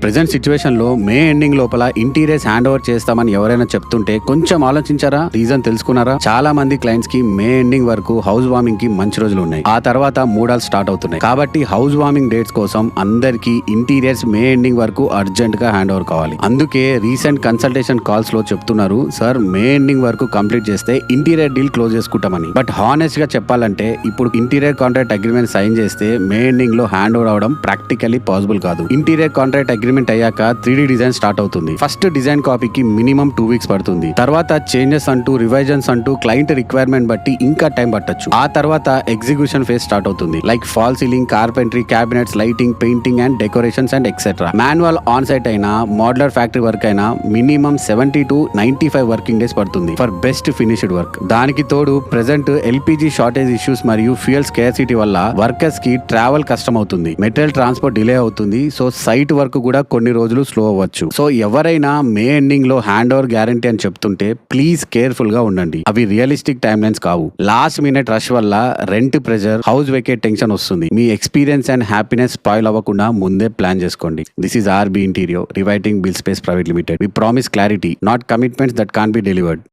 Present situation లో May ending లోపల interiors hand over చేస్తామని ఎవరైనా చెప్తుంటే కొంచెం ఆలోచించారా? రీజన్ తెలుసుకున్నారా? చాలా మంది క్లయింట్స్ కి మే ఎండింగ్ వరకు హౌస్ వార్మింగ్ కి మంచి రోజులు ఉన్నాయి. ఆ తర్వాత మూడాలు స్టార్ట్ అవుతున్నాయి. కాబట్టి హౌస్ వార్మింగ్ డేట్స్ కోసం అందరికి ఇంటీరియర్స్ మే ఎండింగ్ వరకు అర్జెంట్ గా హ్యాండ్ ఓవర్ కావాలి. అందుకే రీసెంట్ కన్సల్టేషన్ కాల్స్ లో చెప్తున్నారు, సార్ మే ఎండింగ్ వరకు కంప్లీట్ చేస్తే ఇంటీరియర్ డీల్ క్లోజ్ చేసుకుంటామని. బట్ హానెస్ట్ గా చెప్పాలంటే ఇప్పుడు ఇంటీరియర్ కాంట్రాక్ట్ అగ్రిమెంట్ సైన్ చేస్తే మే ఎండింగ్ లో హ్యాండ్ ఓవర్ అవడం ప్రాక్టికల్లీ పాసిబుల్ కాదు. ఇంటీరియర్ కాంట్రాక్ట్ అగ్రిమెంట్ అయ్యాక 3D డిజైన్ స్టార్ట్ అవుతుంది. ఫస్ట్ డిజైన్ కాపీకి మినిమం 2 వీక్స్ పడుతుంది. తర్వాత చేంజెస్ అంటూ రివైజన్స్ అంటూ క్లయింట్ రిక్వైర్మెంట్ బట్టి ఇంకా టైం పట్టొచ్చు. ఆ తర్వాత ఎగ్జిక్యూషన్ ఫేజ్ స్టార్ట్ అవుతుంది. Like false ceiling, carpentry, cabinets, lighting, painting and decorations and etcetera. Manual on site అయినా మోడ్యులర్ ఫ్యాక్టరీ వర్క్ అయినా మినిమం 70 to 95 వర్కింగ్ డేస్ పడుతుంది ఫర్ బెస్ట్ ఫినిష్డ్ వర్క్. దానికి తోడు ప్రెజెంట్ ఎల్పిజి షార్టేజ్ ఇష్యూస్ మరియు fuel scarcity వల్ల workers కి travel కష్టం అవుతుంది. మెటీరియల్ ట్రాన్స్పోర్ట్ డిలే అవుతుంది. సో సైట్ వర్క్ కూడా కొన్ని రోజులు స్లో అవ్వచ్చు. సో ఎవరైనా మే ఎండింగ్ లో హ్యాండ్ ఓవర్ గ్యారంటీ అని చెప్తుంటే ప్లీజ్ కేర్ఫుల్ గా ఉండండి. అవి రియలిస్టిక్ టైమ్ లైన్స్ కావు. లాస్ట్ మినిట్ రష్ వల్ల rent pressure, house vacate tension వస్తుంది. మీ ఎక్స్పీరియన్స్ అండ్ హ్యాపీనెస్ స్పాయిల్ అవ్వకుండా ముందే ప్లాన్ చేసుకోండి. This is RB interior rewriting bill space private limited. We promise clarity, not commitments that can be delivered.